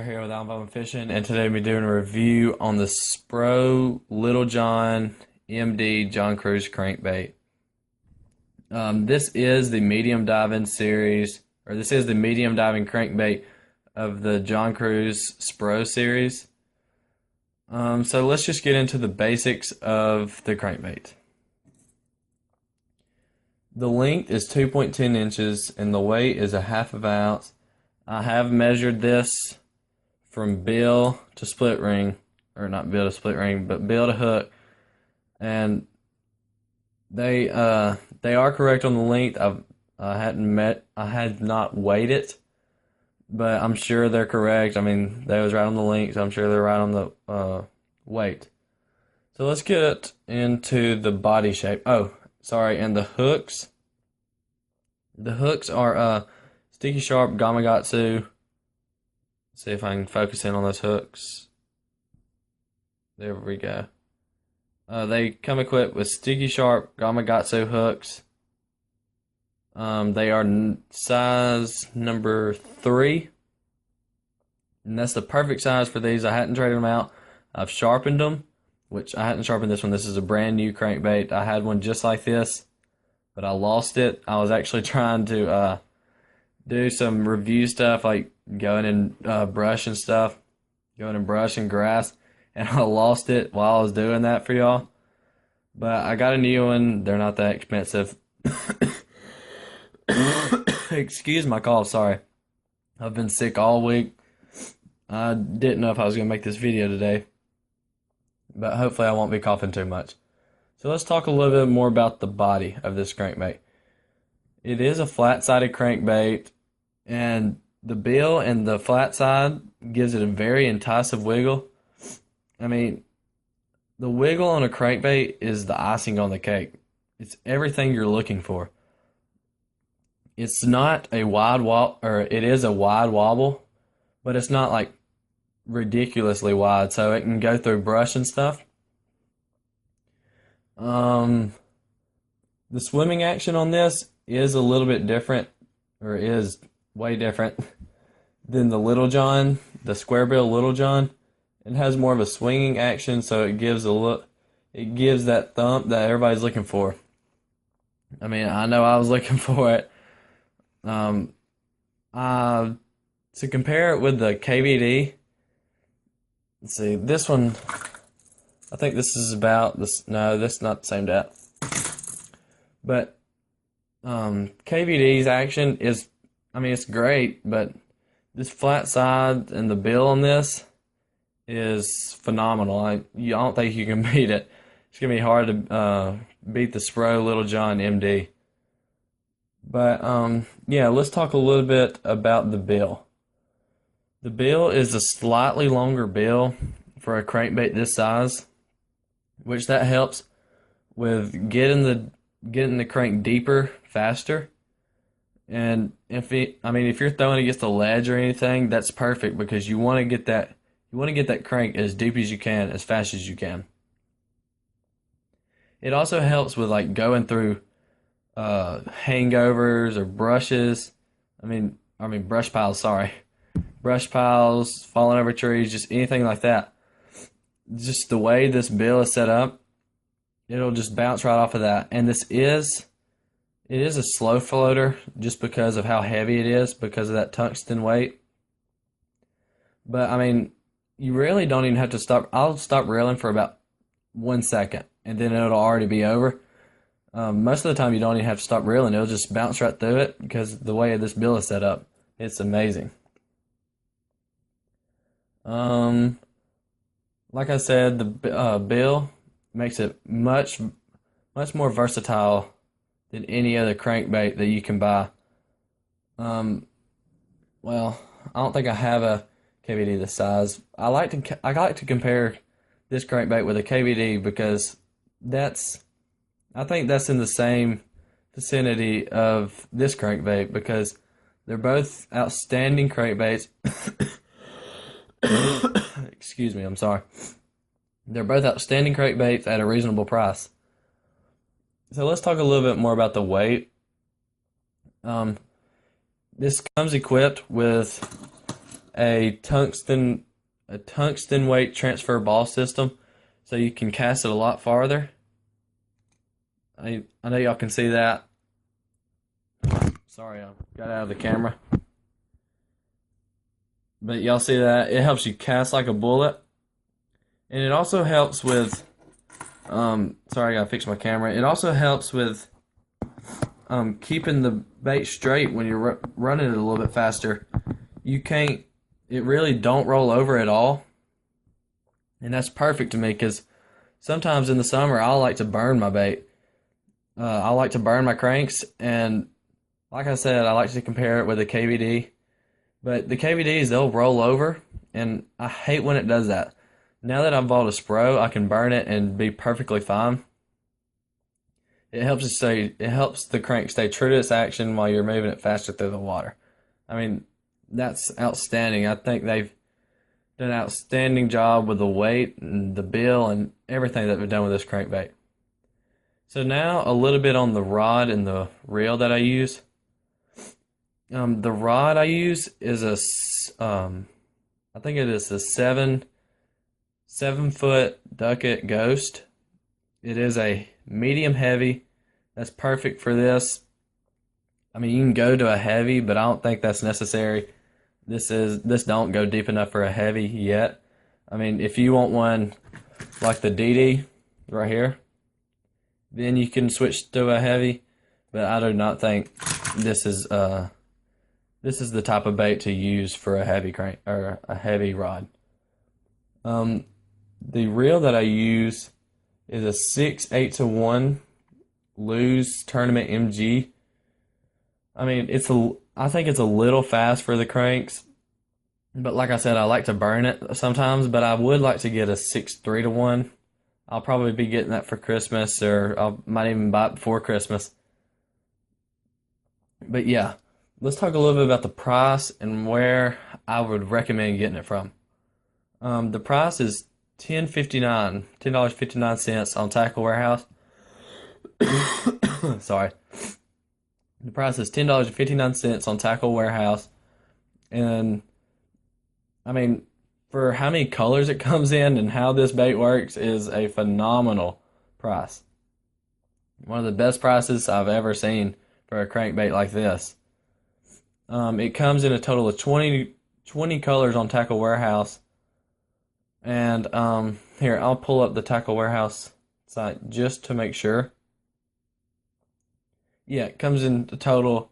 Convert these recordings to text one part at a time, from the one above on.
Here with Alabama Fishing, and today we're doing a review on the Spro Little John MD John Cruise crankbait. This is the medium diving series, or this is the medium diving crankbait of the John Cruise Spro series. So let's just get into the basics of the crankbait. The length is 2.10 inches and the weight is a half of an ounce. I have measured this from bill to split ring, or not bill to split ring, but bill to hook, and they are correct on the length. I had not weighed it, but I'm sure they're correct. I mean, they was right on the length, so I'm sure they're right on the weight. So let's get into the body shape. Oh, sorry, and the hooks. The hooks are Sticky Sharp Gamakatsu. See if I can focus in on those hooks. There we go. They come equipped with Sticky Sharp Gamakatsu hooks. They are size number 3. And that's the perfect size for these. I hadn't traded them out. I've sharpened them, which I hadn't sharpened this one. This is a brand new crankbait. I had one just like this, but I lost it. I was actually trying to do some review stuff, like going and brush and stuff, going and brush and grass, and I lost it while I was doing that for y'all. But I got a new one. They're not that expensive. Excuse my cough, sorry. I've been sick all week. I didn't know if I was going to make this video today, but hopefully I won't be coughing too much. So let's talk a little bit more about the body of this crankbait. It is a flat-sided crankbait, and the bill and the flat side gives it a very enticing wiggle. I mean, the wiggle on a crankbait is the icing on the cake. It's everything you're looking for. It's not a wide wobble, or it is a wide wobble, but it's not like ridiculously wide, so it can go through brush and stuff. The swimming action on this is a little bit different, or is way different than the Little John, the square bill Little John. It has more of a swinging action, so it gives it gives that thump that everybody's looking for. I mean, I know I was looking for it. To compare it with the KVD, let's see, this one, I think this is about this. No, this is not the same depth. But KVD's action is, I mean, it's great, but this flat side and the bill on this is phenomenal. I don't think you can beat it. It's going to be hard to beat the Spro Little John MD. But, yeah, let's talk a little bit about the bill. The bill is a slightly longer bill for a crankbait this size, which that helps with getting the crank deeper faster. And if you're throwing against a ledge or anything, that's perfect, because you want to get that crank as deep as you can, as fast as you can. It also helps with like going through hangovers or brushes. I mean brush piles, sorry. Brush piles, falling over trees, just anything like that. Just the way this bill is set up, it'll just bounce right off of that. And it is a slow floater just because of how heavy it is, because of that tungsten weight. But I mean, you really don't even have to stop. I'll stop reeling for about 1 second, and then it'll already be over. Most of the time, you don't even have to stop reeling. It'll just bounce right through it because the way this bill is set up. It's amazing. Like I said, the bill makes it much more versatile than any other crankbait that you can buy. Well, I don't think I have a KVD this size. I like to compare this crankbait with a KVD because I think that's in the same vicinity of this crankbait, because they're both outstanding crankbaits. Excuse me, I'm sorry. They're both outstanding crankbaits at a reasonable price. So let's talk a little bit more about the weight. This comes equipped with a tungsten weight transfer ball system, so you can cast it a lot farther. I know y'all can see that. Sorry, I got out of the camera. But y'all see that? It helps you cast like a bullet. And it also helps with, sorry, I gotta fix my camera. It also helps with keeping the bait straight when you're running it a little bit faster. It really don't roll over at all. And that's perfect to me because sometimes in the summer I like to burn my bait. I like to burn my cranks, and like I said, I like to compare it with a KVD. But the KVDs, they'll roll over, and I hate when it does that. Now that I've bought a Spro, I can burn it and be perfectly fine. It helps the crank stay true to its action while you're moving it faster through the water. I mean, that's outstanding. I think they've done an outstanding job with the weight and the bill and everything that they've done with this crankbait. So now a little bit on the rod and the reel that I use. The rod I use is I think it is a 7-foot Ducket Ghost. It is a medium heavy. That's perfect for this. I mean, you can go to a heavy, but I don't think that's necessary. This don't go deep enough for a heavy yet. I mean, if you want one like the DD right here, then you can switch to a heavy. But I do not think this is the type of bait to use for a heavy crank or a heavy rod. The reel that I use is a 6/8-1 Lew's Tournament MG. I mean, I think it's a little fast for the cranks, but like I said, I like to burn it sometimes. But I would like to get a 6/3-1. I'll probably be getting that for Christmas, or I might even buy it before Christmas. But yeah, let's talk a little bit about the price and where I would recommend getting it from. The price is $10.59 on Tackle Warehouse. Sorry. The price is $10.59 on Tackle Warehouse. And, I mean, for how many colors it comes in and how this bait works is a phenomenal price. One of the best prices I've ever seen for a crankbait like this. It comes in a total of 20 colors on Tackle Warehouse. And here, I'll pull up the Tackle Warehouse site just to make sure. Yeah, it comes with a total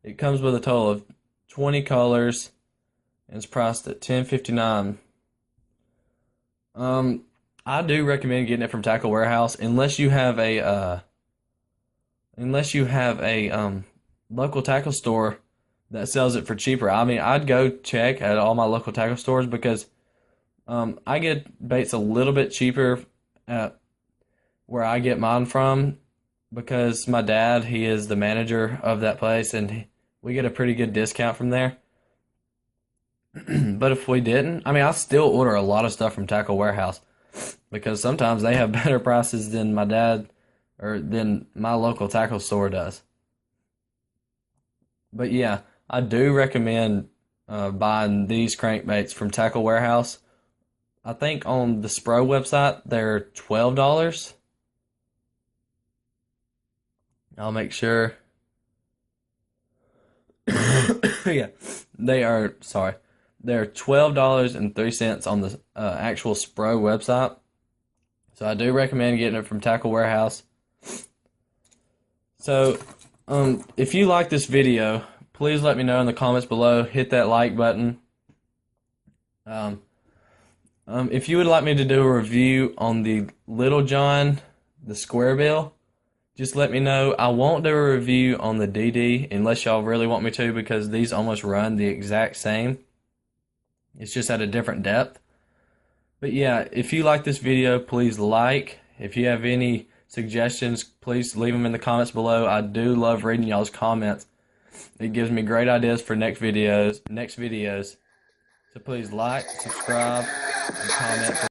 of 20 colors, and it's priced at $10.59. I do recommend getting it from Tackle Warehouse unless you have a local tackle store that sells it for cheaper. I mean, I'd go check at all my local tackle stores because I get baits a little bit cheaper at where I get mine from because my dad, he is the manager of that place, and we get a pretty good discount from there. But if we didn't, I mean, I still order a lot of stuff from Tackle Warehouse because sometimes they have better prices than my dad or than my local tackle store does. But yeah, I do recommend buying these crankbaits from Tackle Warehouse. I think on the Spro website, they're $12. I'll make sure. Yeah, they're $12.03 on the actual Spro website. So I do recommend getting it from Tackle Warehouse. So, if you like this video, please let me know in the comments below. Hit that like button. If you would like me to do a review on the Little John, the square bill, just let me know. I won't do a review on the DD unless y'all really want me to because these almost run the exact same. It's just at a different depth. But yeah, if you like this video, please like. If you have any suggestions, please leave them in the comments below. I do love reading y'all's comments. It gives me great ideas for next videos. So please like, subscribe, and comment.